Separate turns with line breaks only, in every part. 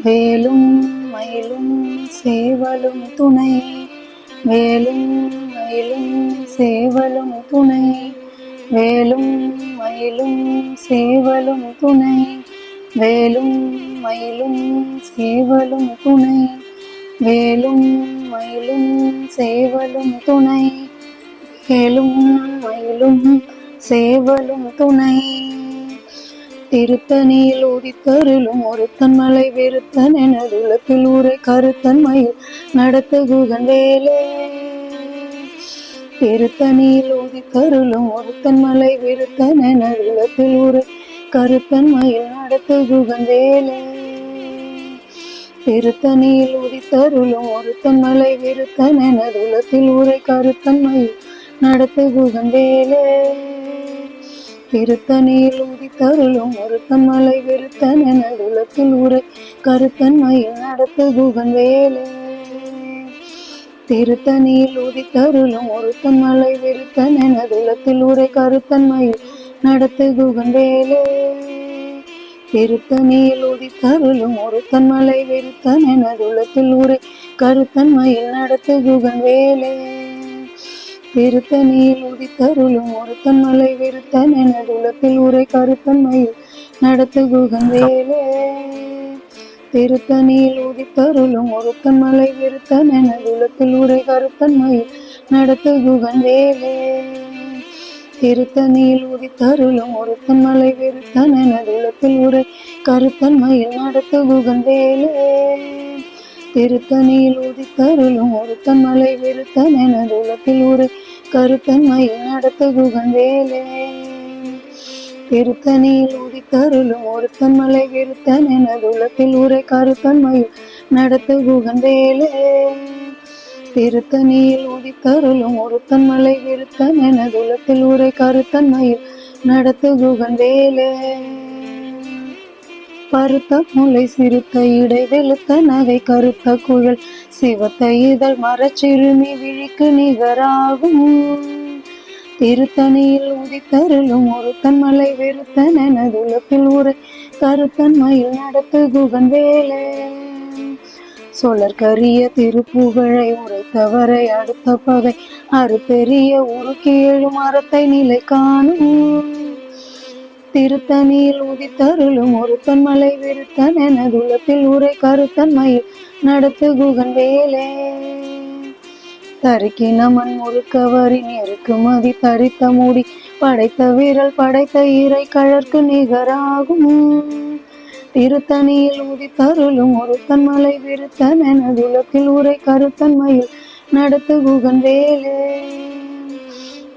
வேலும் மயிலும் சேவலும் துணை, வேலும் மயிலும் சேவலும் துணை, வேலும் மயிலும் சேவலும் துணை, வேலும் மயிலும் சேவலும் துணை, வேலும் மயிலும் சேவலும் துணை, வேலும் மயிலும் சேவலும் துணை. திருத்தணியில் உதித்தருளும் ஒருத்தன் மலை வெறுத்தன் எனது உலத்தில் ஊரை கருத்தன் மயில் நடத்த குகன் வேலே. திருத்தணியில் உதித்தருளும் ஒருத்தன் மலை வெறுத்தன் எனது உலத்தில் ஊரை கருத்தன் மயில் நடத்த குகன் வேலே. திருத்தணியில் உதித்தருளும் ஒருத்தன் மலை வெறுத்தன் எனது உலத்தில் ஊரை கருத்தன் மயில் நடத்த குகன் வேலே. திருத்தணியில் உதித்தருளும் ஒருத்தன் மலை வெறுத்தன் எனது உலத்தில் ஊரை கருத்தன் மயில் நடத்த குகன் வேலே. திருத்தணியில் உதித்தருளும் ஒருத்தன் மலை வெறுத்தன் எனது உலத்தில் ஊரை கருத்தன் மயில் நடத்த குகன் வேலே. திருத்தணியில் உதித்தருளும் ஒருத்தன் மலை வெறுத்தன் எனது உலத்தில் ஊரை கருத்தன் மயில் நடத்த குகன் வேலே. திருத்தணியில் உதித்தருளும் ஒருத்தன் மலை வெறுத்தன் எனது உலத்தில் ஊரை கருத்தன் மயில் நடத்த குகன் வேலே. திருத்தணியில் உதித்தருளும் ஒருத்தன் மலை வெறுத்தன் எனது உலத்தில் ஊரை கருத்தன் மயில் நடத்த குகன் வேலே. திருத்தணியில் உதித்தருளும் ஒருத்தன் மலை வெறுத்தன் எனது உலத்தில் ஊரை கருத்தன் மயில் நடத்த குகன் வேலே. திருத்தணியில் உதித்தருளும் ஒருத்தன் மலை வெறுத்தன் எனது உலத்தில் ஊரை கருத்தன் மயில் நடத்த குகன் வேலே. திருத்தணியில் உதித்தருளும் ஒருத்தன் மலை வெறுத்தன் எனது உலத்தில் ஊரை கருத்தன் மயில் நடத்த குகன் வேலே. திருத்தணியில் உதித்தருளும் ஒருத்தன் மலை வெறுத்தன் எனது உலத்தில் ஊரை கருத்தன் மயில் நடத்த குகன் வேலே. பருத்த முளை சிறுத்த இடை வெளுத்த நகை கருத்த குழல் சிவத்த இதழ் மரச்சிறுமி விழிக்கு நிகராகும். திருத்தணியில் உதித்தருளும் ஒருத்தன் மலை வெறுத்தன் எனது உலத்தில் ஊரை கருத்தன் மயில் நடத்த குகன் வேலே. சொலற்கரிய திருப்புகழை உரைத்தவரை அடுத்த பகை அறுபெரிய உருக்கி எழும் அறத்தை நிலை காணும். திருத்தணியில் உதித்தருளும் ஒருத்தன் மலை வெறுத்தன் எனது உலத்தில் ஊரை கருத்தன் மயில் நடத்த குகன் வேலே. தரிக்கின மண் முறுக்கவரி நெருக்கு மதி தரித்த மூடி படைத்த வீரல் படைத்த இறை கழற்கு நிகராகும். திருத்தணியில் உதித்தருளும் ஒருத்தன் மலை வெறுத்தன் எனது உலத்தில் ஊரை கருத்தன் மயில் நடத்த குகன் வேலே.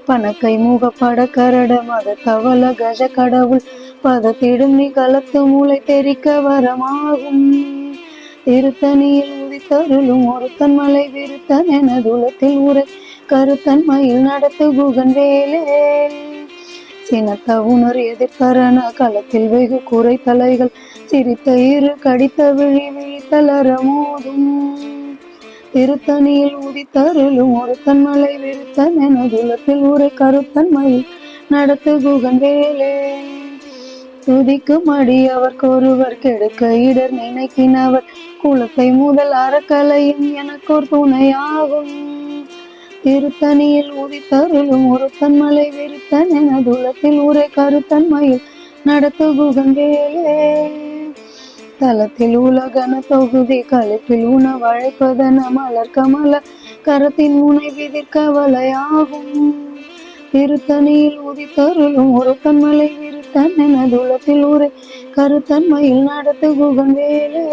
பணக்கை முகப்பட கரட மத தவள கஜ கடவுள் பதத்திடும் நீ கலத்து மூளை தெரிக்க வரமாகும். திருத்தணியில் உதித்தருளும் ஒருத்தன் மலை வெறுத்தன் எனது உலத்தில் ஊரை கருத்தன் மயில் நடத்த குகன் வேலே. சினத்த உணர் எதிர்கரண களத்தில் வெகு குறை தலைகள் சிரித்த இரு கடித்த விழி விழித்தலர மோதும். திருத்தணியில் உதித்தருளும் ஒருத்தன் மலை வெறுத்தன் எனது உலத்தில் ஊரை கருத்தன் மயில் நடத்த குகன் வேலே. துதிக்கும் அடியவர்க்கு ஒருவர் கெடுக்க இடர் நினைக்கினவர் குலத்தை முதல் அறக்கலையும் எனக்கோர் துணையாகும். திருத்தணியில் உதித்தருளும் ஒருத்தன் மலை வெறுத்தன் எனது உலத்தில் ஊரை கருத்தன் மயில் நடத்த குகன் வேலே. தலத்தில் உலகன தொகுதி கழிப்பில் உணவழைப்பதன மலர் கமல கரத்தின் முனை விதிர்க்க வலையாகும். திருத்தணியில் உதித்தருளும் ஒருத்தன் மலை வெறுத்தன் எனது உலத்தில் ஊரை கருத்தன் மயில் நடத்த குகன் வேலே.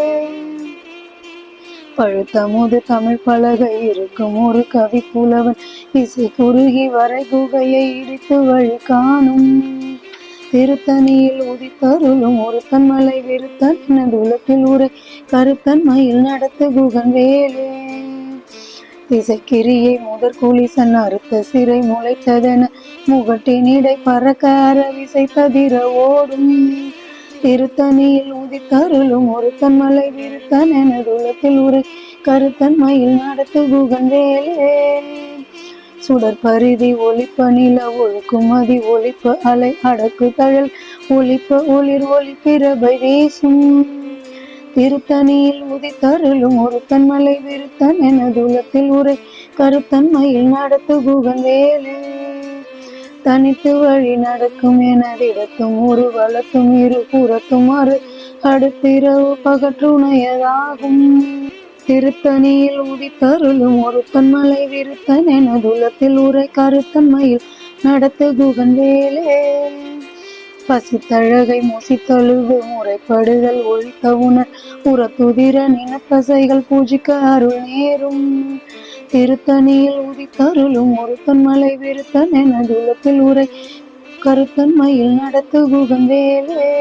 பழுத்த முது தமிழ் பலகை இருக்கும் ஒரு கவி புலவன் இசை குறுகி வரை குகையை இடித்து வழி காணும். திருத்தணியில் உதித்தருளும் ஒருத்தன் மலை வெறுத்தன் எனது உலத்தில் ஊரை கருத்தன் மயில் நடத்த குகன் வேலே. திசைக்கிரியை முதற் குளிசன் அறுத்த சிறை முளைத்ததென முகட்டின் இடை பறக்க அரவிசை ததிர ஓடும். திருத்தணியில் உதித்தருளும் ஒருத்தன் மலை வெறுத்தன் எனது உலத்தில் ஊரை கருத்தன் மயில் நடத்த குகன் வேலே. சுடற்பரிதி ஒளிப்ப நில ஒழுக்கும் மதி ஒளிப்ப அலை அடக்கு தழல் ஒளிப்ப ஒளிர் ஒளி பிரபை வீசும். திருத்தணியில் உதித்தருளும் ஒருத்தன் மலை விருத்தன் எனதுலத்தில் உரை கருத்தன்மையில் நடத்து குகன் வேலே. தனித்து வழி நடக்கும் எனதிடத்தும் ஒரு வளத்தும் இரு புறத்தும் அரு அடுத்திரவு பகற்றுணையதாகும். திருத்தணியில் உதித்தருளும் ஒருத்தன் மலை விருத்தன் எனதுலத்தில் உரை கருத்தன்மையில் நடத்து குகன் வேலே. பசித்தழகை மூசித்தழுது முறைப்படுதல் ஒழித்த உணர் உரத்துதிர நினத்தசைகள் பூஜிக்க அருள் நேரும். திருத்தணியில் உதித்தருளும் ஒருத்தன் மலை விருத்தன் எனதுலத்தில் உரை கருத்தன்மையில் நடத்து குகன் வேலே.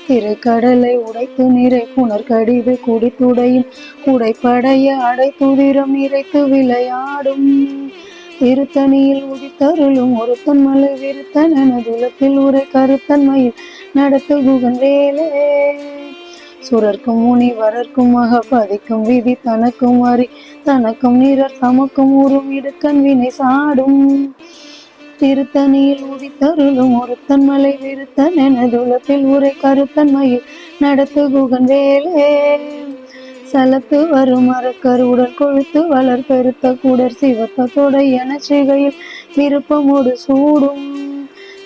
திரைக்கடலை உடைத்து நிறை புனர் கடிது குடித்துடையும் குடைப்படைய அடைத்துதிரம் நிறைத்து விளையாடும். திருத்தணியில் உதித்தருளும் ஒருத்தன் மலை விருத்தன் எனதுலத்தில் உரை கருத்தன்மையில் நடத்து குகன் வேலே. சுரர்க்கும் முனிவரர்க்கும் மகபதிக்கும் விதி தனக்கும் அறி தனக்கும் நிறர் தமக்கும் உறும் இடுக்கண் வினை சாடும். திருத்தணியில் உதித்தருளும் ஒருத்தன் மலை விருத்தன் எனதுலத்தில் உரை கருத்தன்மையில் நடத்து குகன் வேலே. சலத்து வரும் மரக்கர் உடல் கொழுத்து வளர் பெருத்த குடர் சிவத்த தொடை என செய்கையில் விருப்பமோடு சூடும்.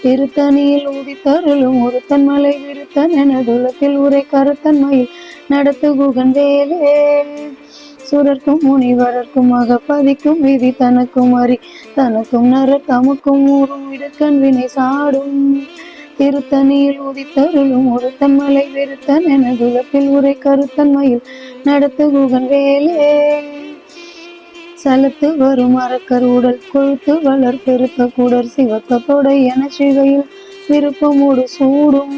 திருத்தணியில் உதித்தருளும் ஒருத்தன் மலை விருத்தன் எனதுலத்தில் உரை கருத்தன்மையில் நடத்து குகன் வேலே. சுரர்க்கும் முனிவரர்க்கும் மகபதிக்கும் விதி தனக்கும் அறி தனக்கும் நரர் தமக்கும் ஊறும் இடுக்கண் வினை சாடும். திருத்தணியில் உதித்தருளும் ஒருத்தன் மலை விருத்தன் எனதுலத்தில் உரை கருத்தன்மையில் நடத்து குகன் வேலே. சலத்து வரும் அரக்கர் உடல் கொழுத்து வளர் பெருத்த குடர் சிவத்த தொடை என செய்கையில் விருப்பமோடு சூடும்.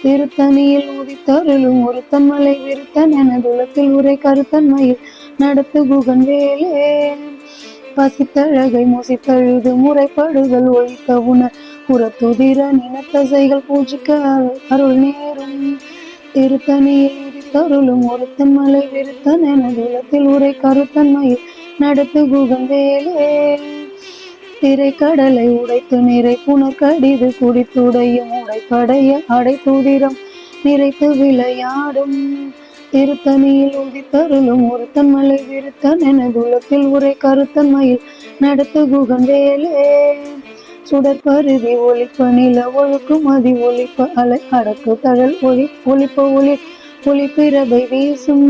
திருத்தணியில் உதித்தருளும் ஒருத்தன் மலை விருத்தன் எனதுலத்தில் உரை கருத்தன்மையில் நடத்து குகன் வேலே. பசித்தழகை மூசித்தழுது முறைப்படுதல் ஒழித்த உணர் புறத்துதிர நினத்தசைகள் பூஜிக்க அருள் நேரும். திருத்தணியில் உதித்தருளும் ஒருத்தன் மலை விருத்தன் எனதுலத்தில் உரை கருத்தன்மையில் நடத்து குகன் வேலே. திரைக்கடலை உடைத்து நிறை புனர் கடிது குடித்துடையும் உடைப்படைய அடைத்துதிரம் நிறைத்து விளையாடும். திருத்தணியில் உதித்தருளும் ஒருத்தன் மலை விருத்தன் எனதுலத்தில் உரை கருத்தன்மையில் நடத்து குகன் வேலே. சுடற்பருதி ஒளிப்ப நில ஒழுக்கும் அதி ஒளிப்ப அலை அடக்கு தழல் ஒளிப்ப ஒளிப்பிரபை வீசும்.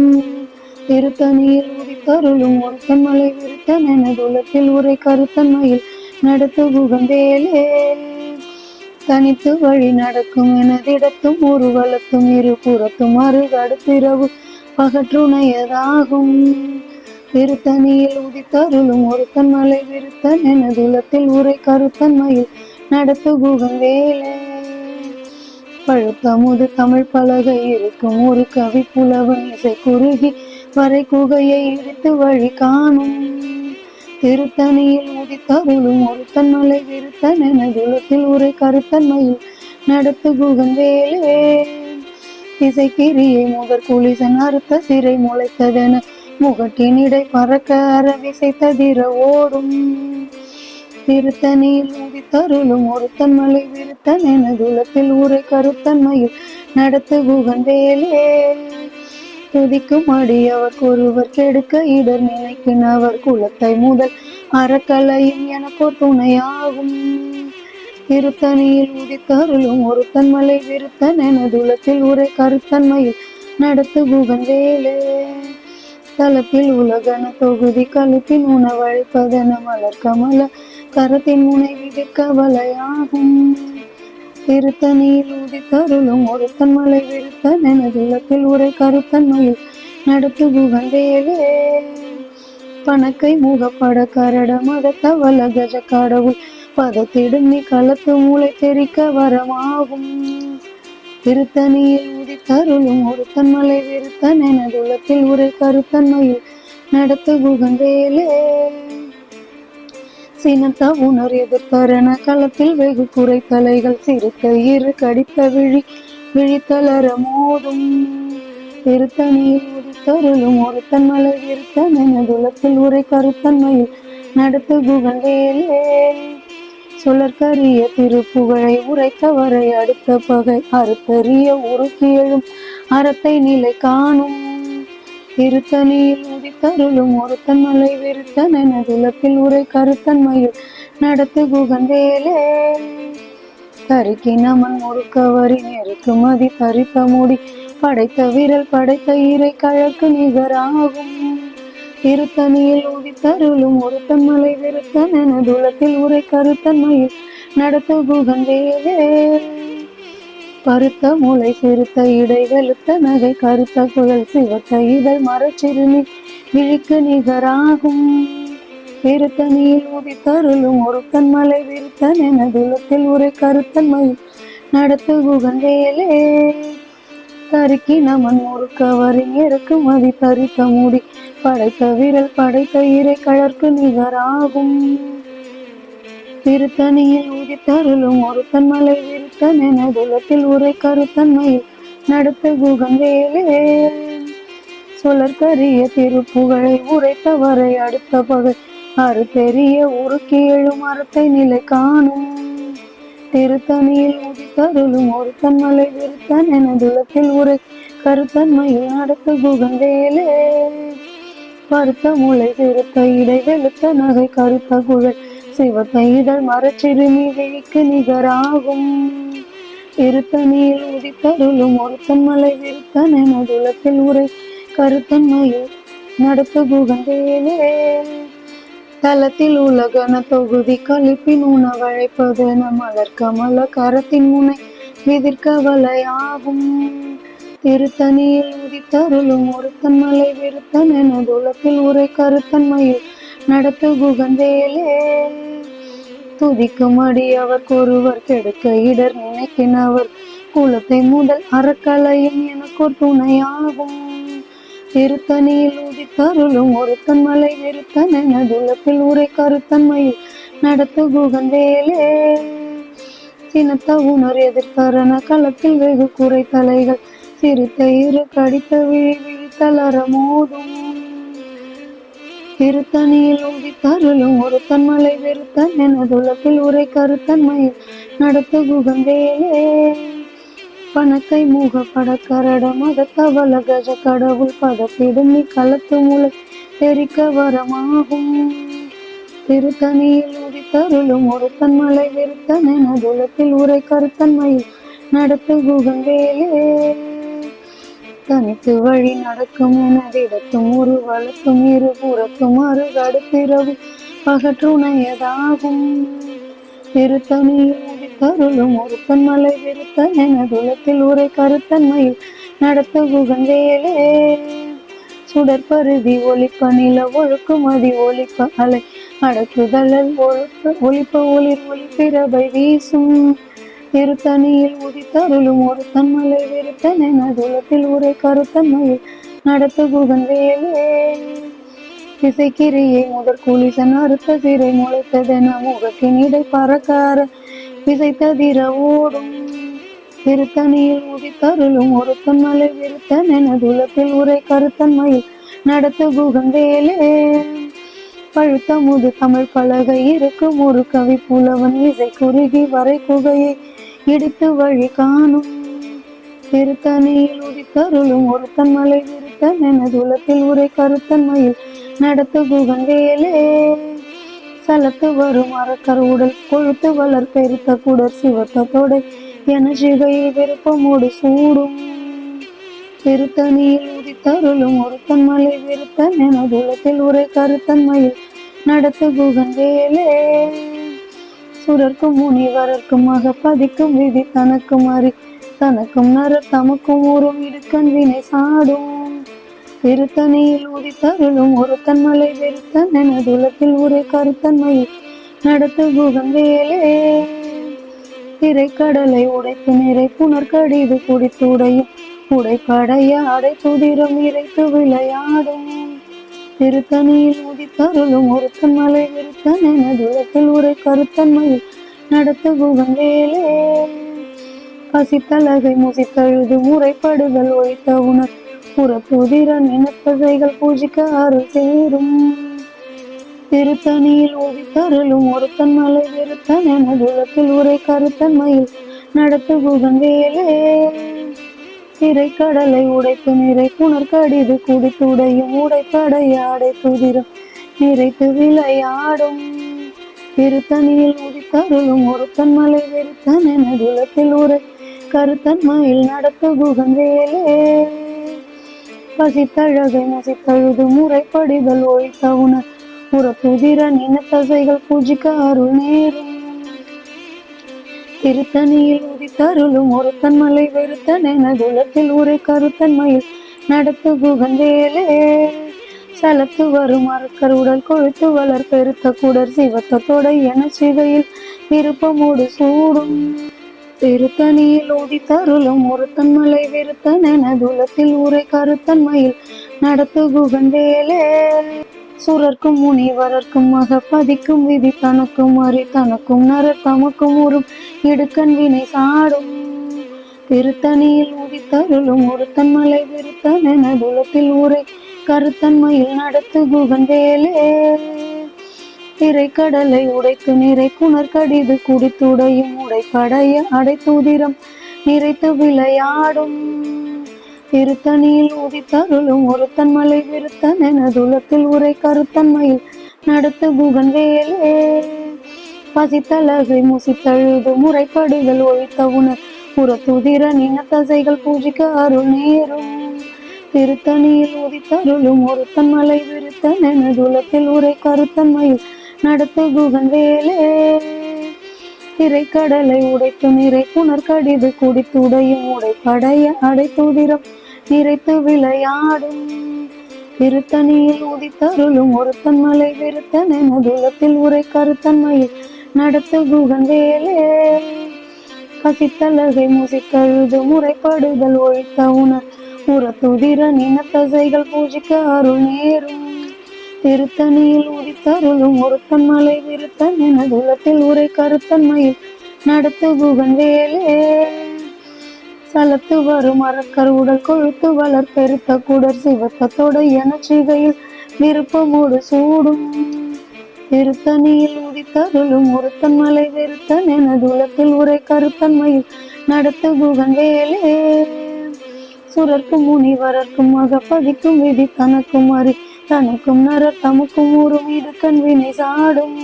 திருத்தணியில் உதித்தருளும் ஒருத்தன் மலை விருத்தன் எனதுலத்தில் உரை கருத்தன்மையில் நடத்து குகன் வேலே. தனித்து வழி நடக்கும் எனதிடத்தும் ஒரு வளத்தும் இரு புறத்தும் அரு அடுத்திரவு பகற்றுணையதாகும். திருத்தணியில் உதித்தருளும் ஒருத்தன் மலை விருத்தன் எனதுலத்தில் உரை கருத்தன்மையில் நடத்து குகன் வேலே. பழுத்தமுது தமிழ் பலகை இருக்கும் ஒரு கவி புலவன் இசை குறுகி வரை குகையை இடித்து வழி காணும். திருத்தணியில் உதித்தருளும் ஒருத்தன் மலை விருத்தன் எனதுலத்தில் உரை கருத்தன்மையில் நடத்து குகன் வேலே. இசைக்கிரியை முதற் குளிசன் அறுத்த சிறை முளைத்ததென முகட்டினிடை பறக்க அறவிசை ததிர ஓடும். திருத்தணியில் உதித்தருளும் ஒருத்தன் மலை விருத்தன் எனதுலத்தில் உரை கருத்தன்மையில் நடத்து குகன் வேலே. துதிக்கும் அடியவர் ஒருவர் கெடுக்க இடர் நினைக்கின் அவர் குலத்தை முதல் அறக்கலையும் எனக்கோர் துணையாகும். திருத்தணியில் உதித்தருளும் ஒருத்தன் மலை விருத்தன் எனதுலத்தில் உரை கருத்தன்மையில் நடத்து குகன் வேலே. தலத்தில் உலகன தொகுதி கழுத்தின் உணவழைப்பதென மலர் கமல கரத்தின் முனை விதிர்க்க வலையாகும். திருத்தணியில் உதித்தருளும் ஒருத்தன் மலை விருத்தன் எனதுலத்தில் உரை கருத்தன்மையில் நடத்து குகன் வேலே. பணக்கை முகப்பட கரட மதத்தவல கஜ கடவுள் பதத்திடும் நீ களத்து மூளை தெரிக்க வரமாகும். திருத்தணியில் உதித்தருளும் ஒருத்தன் மலை விருத்தன் எனதுலத்தில் உரை கருத்தன்மையில் நடத்து குகன் வேலே. சினத்த உணர் எதிர்த்தரண களத்தில் வெகு குறை தலைகள் சிறுத்த இரு கடித்த விழித்தளர மோதும். திருத்தணியில் உதித்தருளும் ஒருத்தன் மலை விருத்தன் எனதுலத்தில் உரை கருத்தன்மையில் நடத்து குகன் வேலே. சுழற்கரிய திருப்புகழை உரைத்தவரை அடுத்த பகை அறுத்தறிய உருக்கி எழும் அறத்தை நிலை காணும். திருத்தணியில் உதித்தருளும் ஒருத்தன் மலை விருத்தன் எனதுலத்தில் உரை கருத்தன்மையில் நடத்து குகந்தேலே. தருக்கி நமன் முறுக்கவரி நெருக்கு மதி தரித்த முடி படைத்த விரல் படைத்த இறை கழக்கு நிகராகும். திருத்தணியில் உதித்தருளும் ஒருத்தன் மலை விருத்தன் எனதுலத்தில் உரை கருத்தன்மையில் நடத்து குகந்தேலே. பருத்த மூளை சிறுத்த இடை வெளுத்த நகை கருத்த குழல் சிவத்த இதழ் மரச்சிறுமி விழிக்கு நிகராகும். திருத்தணியில் உதித்தருளும் ஒருத்தன் மலை விருத்தன் எனதுலத்தில் உரை கருத்தன்மையில் நடத்து குகந்தேலே. தருக்கி நமன் முறுக்கவரின் இறக்கு மதி தரித்த முடி படைத்த விரல் படைத்த இறை கழற்கு நிகராகும். திருத்தணியில் உதித்தருளும் ஒருத்தன் மலை விருத்தன் எனதுலத்தில் உரை கருத்தன்மையில் நடத்த குகந்தேலே. சொலற்கரிய திருப்புகழை உரைத்தவரை அடுத்த பகை அறுத்தெறிய உருக்கி எழும் அறத்தை நிலை காணும். திருத்தணியில் உதித்தருளும் ஒருத்தன் மலை விருத்தன் எனதுலத்தில் உரை கருத்தன்மையில் நடத்த குகந்தேலே. பருத்த மூளை சிறுத்த இடை வெளுத்த நகை கருத்த குழல் சிவத்த இதழ் மரச்சிறுமி விழிக்கு நிகராகும். திருத்தணியில் உதித்தருளும் ஒருத்தன் மலை விருத்தன் எனதுலத்தில் உரை கருத்தன்மையில் நடத்து குகந்தேலே. தலத்தில் உலகன தொகுதி கழிப்பின் உணவழைப்பதென மலர் கமல கரத்தின் முனை விதிர்க்க வலையாகும். திருத்தணியில் உதித்தருளும் ஒருத்தன் மலை விருத்தன் எனதுலத்தில் உரை கருத்தன்மையில் நடத்து குகந்தேலே. துதிக்கும் அடியவர்க்கொருவர் கெடுக்க இடர் நினைக்கினவர் குலத்தை முதல் அறக்கலையும் எனக்கொரு துணையாகும். திருத்தணியில் உதித்தருளும் ஒருத்தன் மலை விருத்தன் எனதுலத்தில் உரை கருத்தன்மையில் நடத்து குகந்தேலே. சினத்த உணர் எதிர்கரண களத்தில் வெகு குறை தலைகள் சிறுத்த இரு கடித்த விழி விழித்தலற மோதும். திருத்தணியில் உதித்தருளும் ஒருத்தன் மலை விருத்தன் எனதுலத்தில் உரை கருத்தன்மையில் நடத்து குகந்தேலே. பணக்கை மூக படக்கரட மதத்தவள கஜ கடவுள் பதத்திடும் நீ களத்து முளை தெரிக்க வரமாகும். திருத்தணியில் உதித்தருளும் ஒருத்தன் மலை விருத்தன் எனதுலத்தில் உரை கருத்தன்மையில் நடத்து குகந்தேலே. தனித்து வழி நடக்கும் எனதிடத்தும் ஒரு வளத்தும் இரு புறத்தும் அருகடுத்திரவு பகற்றுணையதாகும். திருத்தணியில் உதித்தருளும் ஒருத்தன் மலை விருத்தன் எனதுலத்தில் உரை கருத்தன்மையில் நடத்த குகந்தேலே. சுடற்பருதி ஒளிப்ப நில ஒழுக்குமதி ஒளிப்ப அலை அடக்குதழல் ஒளிப்ப ஒளிர் ஒளிப்பிரபை வீசும். திருத்தணியில் உதித்தருளும் ஒருத்தன் மலை விருத்தன் எனதுலத்தில் உரை கருத்தன்மையில் நடத்த குகந்தேலே. திசைக்கிரியை முதற் குளிசன் அறுத்த சிறை முளைத்ததென முகத்தின் இடை பறக்கார விசைத்ததிர ஓடும். திருத்தணியில் உதித்தருளும் ஒருத்தன் மலை விருத்தன் எனதுலத்தில் உரை கருத்தன்மையில் நடத்த குகந்தேலே. பழுத்த முது தமிழ் பலகை இருக்கும் ஒரு கவி புலவன் இசை குறுகி வரை குகையை இடித்து வழி காணும். திருத்தணியில் உதித்தருளும் ஒருத்தன் மலை விருத்தன் எனதுலத்தில் உரை கருத்தன்மையில் நடத்து குகந்தேலே. சலத்து வரும் அறக்கர் உடல் கொழுத்து வளர் பெருத்த குடர் சிவத்த தொடை என சிகையில் விருப்பமோடு சூடும். திருத்தணியில் உதித்தருளும் ஒருத்தன் மலை விருத்தன் எனதுலத்தில் உரை கருத்தன்மையில் நடத்து குகந்தேலே. சுரர்க்கும் முனிவரர்க்கும் அகப்பதிக்கும் விதி தனக்கும் அறி தனக்கும் நர தமக்கும் ஊரும் இடுக்கண் வினை சாடும். திருத்தணியில் உதித்தருளும் ஒருத்தன் மலை விருத்தன் எனதுலத்தில் உரை கருத்தன்மையில் நடத்து குகந்தேலே. திரைக்கடலை உடைத்து நிறை புனர்கடிது குடித்து உடையும் உடைப்படைய அடை துதிரம் இறைத்து விளையாடும். திருத்தணியில் உதித்தருளும் ஒருத்தன் மலை விருத்தன் எனதுலத்தில் உரை கருத்தன்மையில் நடத்து குகந்தேலே. பசித்தலகை முசித்தழுது முறைப்படுதல் ஒழித்த உணர் புறத்துதிரன் இனத்தசைகள் பூஜிக்க அருள் சேரும். திருத்தணியில் உதித்தருளும் ஒருத்தன் மலை விருத்தன் எனதுலத்தில் உரை கருத்தன்மையில் நடத்து குகந்தேலே. திரைக்கடலை உடைத்து நிறை புனர் கடிது குடித்துடையும் உடைப்படையாடை துதிரம் நிறைத்து விளையாடும் திருத்தணியில் உதித்தருளும் ஒருத்தன் மலை வெறுத்தன் என துலத்தில் உரை கருத்தன்மையில் நடத்து குகன் வேலே பசித்தழகை மசித்தழுது முறைப்படிதல் ஒழித்த உணர் புறத்துதிர நின தசைகள் பூஜிக்க அருள் நேரும் திருத்தணியில் உதித்தருளும் ஒருத்தன் மலை வெறுத்தன் என துலத்தில் உரை கருத்தன்மையில் நடத்து குகன் வேலே சலத்து வரும் அறக்கர் உடல் கொழுத்து வளர் பெருத்த குடர் சிவத்தோட என சிவையில் விருப்பமோடு சூடும் திருத்தணியில் உதித்தருளும் ஒருத்தன் மலை வெறுத்தன் என துலத்தில் உரை கருத்தன்மையில் நடத்து குகன் வேலே சுரர்க்கும் முனிவரர்க்கும் மகப்பதிக்கும் விதி தனக்கும் அறி தனக்கும் நரர் தமக்கும் உறும் இடுக்கண் வினை சாடும் திருத்தணியில் உதித்தருளும் ஒருத்தன் மலை வெறுத்தன் என துலத்தில் உரை கருத்தன்மையில் நடத்து குகன் வேலே திரைக்கடலை உடைத்து நிறை புனர் கடிது குடித்துடையும் உடைப்படைய அடைத்துதிரம் நிறைத்து விளையாடும் திருத்தணியில் உதித்தருளும் ஒருத்தன் மலை வெறுத்தன் என துலத்தில் உரை கருத்தன்மையில் நடத்து குகன் வேலே பசித்தலகை முசித்தழுது முறைப்படுதல் ஒழித்த உணர் புறத்துதிர நின தசைகள் பூஜிக்க அருள் நேரும் திருத்தணியில் உதித்தருளும் ஒருத்தன் மலை வெறுத்தன் என துலத்தில் உரை கருத்தன்மையில் நடத்து குகன் வேலே திரைக்கடலை உடைத்து நிறை புனர் கடிது குடித்துடையும் உடைப்படைய அடைத்துதிரம் நிறைத்து விளையாடும் திருத்தணியில் உதித்தருளும் ஒருத்தன் மலை வெறுத்தன் என துலத்தில் உரை கருத்தன்மையில் நடத்து குகன் வேலே கசித்தலகை முசித்தழுது முறைப்படுதல் ஒழித்த உணர் புறத்துதிர நின தசைகள் பூஜிக்க அருள் நேரும் திருத்தணியில் உதித்தருளும் ஒருத்தன் மலை வெறுத்தன் என துலத்தில் உரை கருத்தன்மையில் நடத்து குகன் வேலே சலத்து வரும் அறக்கர் உடல் கொழுத்து வளர் பெருத்த குடர் சிவத்தோட என சிகையில் விருப்பமோடு சூடும் திருத்தணியில் உதித்தருளும் ஒருத்தன் மலை வெறுத்தன் என துலத்தில் உரை கருத்தன்மையில் நடத்து குகன் வேலே சுரர்க்கும் முனிவரர்க்கும் மகப்பதிக்கும் விதி தனக்கும் அறி தனக்கும் நரர் தமக்கும் உறும் இடுக்கண் வினை சாடும்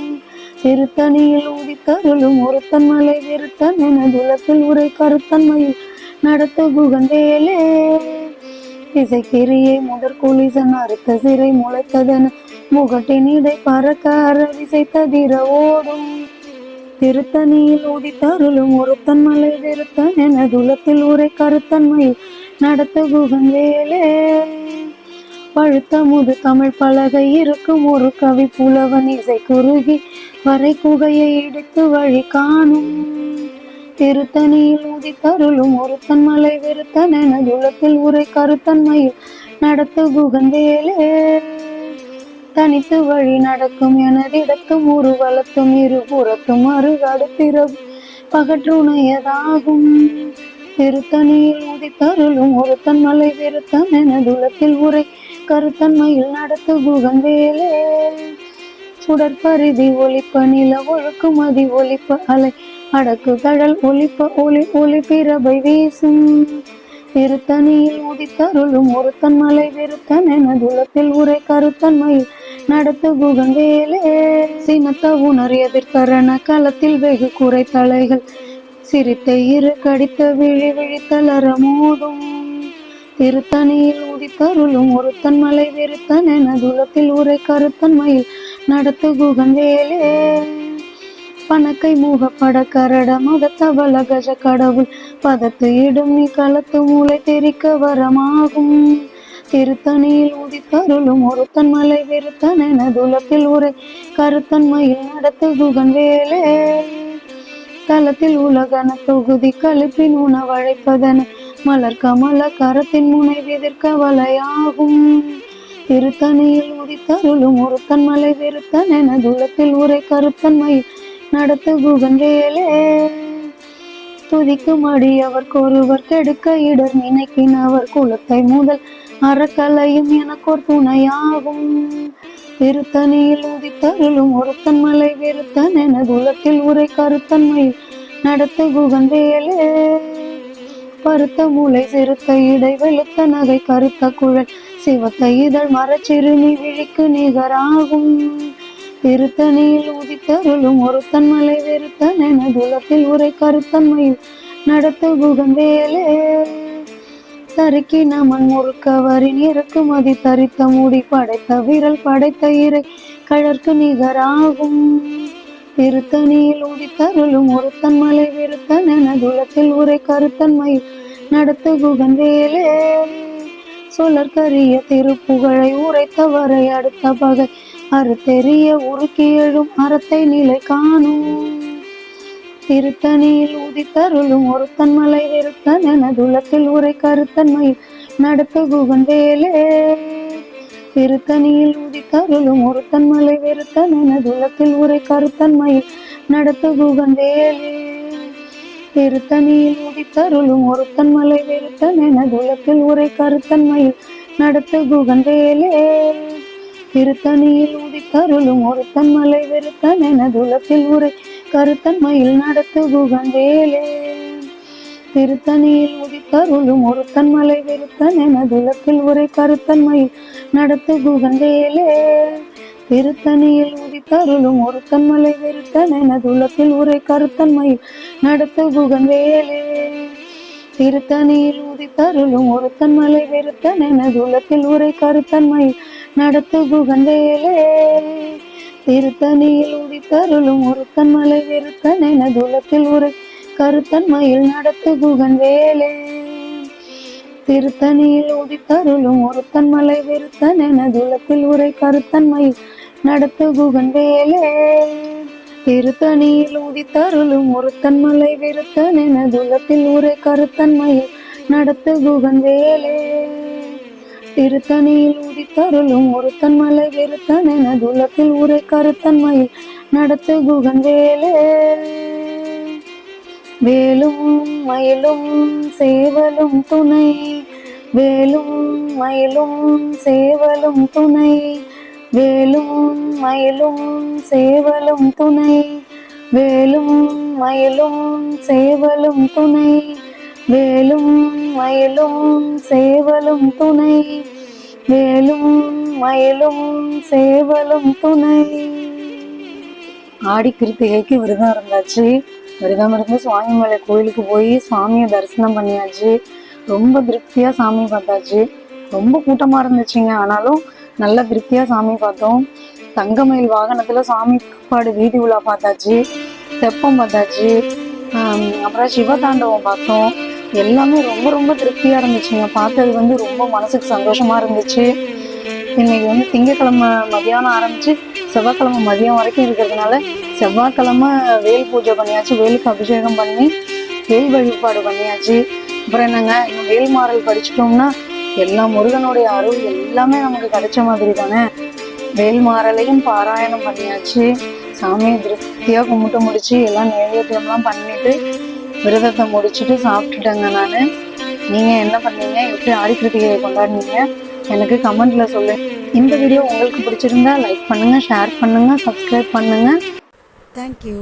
திருத்தணியில் உதித்தருளும் ஒருத்தன் மலை வெறுத்தன் என துலத்தில் உரை கருத்தன்மையில் நடத்து குகன் வேலே இசைக்கிரியை முதற் குளிசன் அறுத்த சிறை முளைத்ததென முகட்டின் இடை பறக்க அரவிசைத்ததிர ஓடும் திருத்தணியில் உதித்தருளும் ஒருத்தன் மலை வெறுத்தன் என துலத்தில் உரை கருத்தன்மையில் நடத்து குகன் வேலே பழுத்த முது தமிழ் பலகை இருக்கும் ஒரு கவி புலவன் இசை குறுகி வரை குகையை இடித்து வழி காணும் திருத்தணியில் உதித்தருளும் ஒருத்தன் மலை வெறுத்தன் என துலத்தில் உரை கருத்தன்மையில் நடத்து குகன் வேலே தனித்து வழி நடக்கும் எனதிடத்தும் ஒரு வளத்தும் இருபுறத்தும் அருகடுத்திரவு பகற்றுணையதாகும் திருத்தணியில் உதித்தருளும் ஒருத்தன் மலை வெறுத்தன் என துலத்தில் உரை கருத்தன்மையில் நடத்து குகன் வேலே சுடற்பரிதி ஒளிப்ப நில ஒழுக்குமதி ஒளிப்ப அலை அடக்கு தழல் ஒளிப்ப ஒளி ஒளி பிறபை வீசும் திருத்தணியில் உதித்தருளும் ஒருத்தன் மலை வெறுத்தன் என துலத்தில் உரை கருத்தன்மையில் நடத்து குகன் வேலே சினத்த உணர் எதிர்கரண களத்தில் வெகு குறை தலைகள் சிரித்த இரு கடித்த விழி விழித்தளர மோதும் திருத்தணியில் உதித்தருளும் ஒருத்தன் மலை வெறுத்தன் என துலத்தில் உரை கருத்தன்மையில் நடத்து குகன் வேலே பணக்கை மூகப்பட கரட மதத்தவள கஜ கடவுள் பதத்து இடும் நீ களத்து மூளை தெரிக்க வரமாகும் திருத்தணியில் உதித்தருளும் ஒருத்தன் மலை வெறுத்தன் என துலத்தில் உரை கருத்தன்மையில் நடத்து குகன் வேலே தலத்தில் உலகன தொகுதி கழுப்பின் உணவழைப்பதென மலர் கமல கரத்தின் முனை எதிர்க்க வலையாகும் திருத்தணியில் உதித்தருளும் ஒருத்தன் மலை வெறுத்தன் என துலத்தில் உரை கருத்தன்மையில் நடத்து குகன் வேலே துதிக்கும் அடி அவர்க்கொருவர் கெடுக்க இடர் நினைக்கின் அவர் குலத்தை முதல் அறக்கலையும் எனக்கோர் துணையாகும் திருத்தணியில் உதித்தருளும் ஒருத்தன் மலை வெறுத்தன் என துலத்தில் உரை கருத்தன்மையில் நடத்து குகன் வேலே பருத்த மூளை சிறுத்த இடை வெளுத்த நகை கருத்த குழல் சிவத்த இதழ் மரச்சிறுமி விழிக்கு நிகராகும். திருத்தணியில் உதித்தருளும் ஒருத்தன் மலை வெறுத்தன் என துலத்தில் உரை கருத்தன்மையில் நடத்த குகன் வேலே. தருக்கி நமன் முறுக்க வரின் இறக்குமதி தரித்த மூடி படைத்த விரல் படைத்த இறை கழற்கு நிகராகும். திருத்தணியில் உதித்தருளும் ஒருத்தன் மலை வெறுத்தன் என துலத்தில் உரை கருத்தன்மையில் நடத்த குகன் வேலே. சொலற்கரிய திருப்புகழை உரைத்தவரை அடுத்த பகை அறுத்தெறிய உருக்கி எழும் அறத்தை நிலை காணும். திருத்தணியில் உதித்தருளும் ஒருத்தன் மலை வெறுத்தன் என துலத்தில் உரை கருத்தன்மையில் நடத்த குகன் வேலே. திருத்தணியில் உதித்தருளும் ஒருத்தன் மலை வெறுத்தன் என துலத்தில் உரை கருத்தன்மையில் நடத்த குகன் வேலே. திருத்தணியில் உதித்தருளும் ஒருத்தன் மலை வெறுத்தன் என துலத்தில் உரை கருத்தன்மையில் நடத்த குகன் வேலே. திருத்தணியில் உதித்தருளும் ஒருத்தன் மலை வெறுத்தன் என துலத்தில் உரை கருத்தன்மையில் நடத்த குகன் வேலே. திருத்தணியில் உதித்தருளும் ஒருத்தன் மலை வெறுத்தன் என துலத்தில் உரை கருத்தன்மையில் நடத்த குகன் வேலே. திருத்தணியில் உதித்தருளும் ஒருத்தன் மலை வெறுத்தன் என துலத்தில் உரை கருத்தன்மையில் நடத்த குகன் வேலே. திருத்தணியில் உதித்தருளும் ஒருத்தன் மலை வெறுத்தன் என துலத்தில் உரை கருத்தன்மையில் நடத்த குகன் வேலே. திருத்தணியில் உதித்தருளும் ஒருத்தன் மலை வெறுத்தன் என துலத்தில் உரை கருத்தன்மையில் நடத்த குகன் வேலே. திருத்தணியில் உதித்தருளும் ஒருத்தன் மலை வெறுத்தன் என துலத்தில் உரை கருத்தன்மையில் நடத்த குகன் வேலே. திருத்தணியில் உதித்தருளும் ஒருத்தன் மலை வெறுத்தன் என துலத்தில் உரை கருத்தன்மையில் நடத்த குகன் வேலே. திருத்தணியில் உதித்தருளும் ஒருத்தன் மலை வெறுத்தன் என துலத்தில் உரை கருத்தன்மையில் நடத்த குகன் வேலே. வேலும் மயிலும் சேவலும் துணை வேலும் மயிலும் சேவலும் துணை வேலும் மயிலும் சேவலும் துணை வேலும் மயிலும் சேவலும் துணை வேலும் மயிலும் சேவலும் துணை வேலும் மயிலும் சேவலும் துணை. ஆடி கிருத்திகைக்கு விரதம் இருந்தாச்சு. விரதம் இருந்து சுவாமிமலை கோயிலுக்கு போய் சுவாமியை தரிசனம் பண்ணியாச்சு. ரொம்ப திருப்தியா சாமி பார்த்தாச்சு. ரொம்ப கூட்டமா இருந்துச்சுங்க, ஆனாலும் நல்ல திருப்தியா சாமி பார்த்தோம். தங்கமயில் வாகனத்துல சாமி பாடு வீதி உலா பார்த்தாச்சு, தெப்பம் பார்த்தாச்சு, அப்புறம் சிவதாண்டவம் பார்த்தோம். எல்லாமே ரொம்ப ரொம்ப திருப்தியா இருந்துச்சுங்க. பார்த்தது ரொம்ப மனசுக்கு சந்தோஷமா இருந்துச்சு. இன்னைக்கு திங்கக்கிழமை மதியானம் ஆரம்பிச்சு செவ்வாய்க்கிழமை மதியம் வரைக்கும் இருக்கிறதுனால செவ்வாய்க்கிழமை வேல் பூஜை பண்ணியாச்சு, வேலுக்கு அபிஷேகம் பண்ணி வேல் வழிபாடு பண்ணியாச்சு. அப்புறம் என்னங்க, இன்னும் வேல்மாறல் படிச்சுட்டோம்னா எல்லா முருகனுடைய அருள் எல்லாமே நமக்கு கிடைச்ச மாதிரி தானே. வேல்மாறலையும் பாராயணம் பண்ணியாச்சு. சாமியை திருப்தியாக கும்பிட்டு முடிச்சு எல்லாம் நைவேத்தியம்லாம் பண்ணிட்டு விரதத்தை முடிச்சுட்டு சாப்பிட்டுட்டேங்க நான். நீங்கள் என்ன பண்ணீங்க, எப்படி ஆடி கிருத்திகையை கொண்டாடினீங்க எனக்கு கமெண்ட்ல சொல்லுங்க. இந்த வீடியோ உங்களுக்கு பிடிச்சிருந்தா லைக் பண்ணுங்க, ஷேர் பண்ணுங்க, சப்ஸ்கிரைப் பண்ணுங்க. தேங்க்யூ.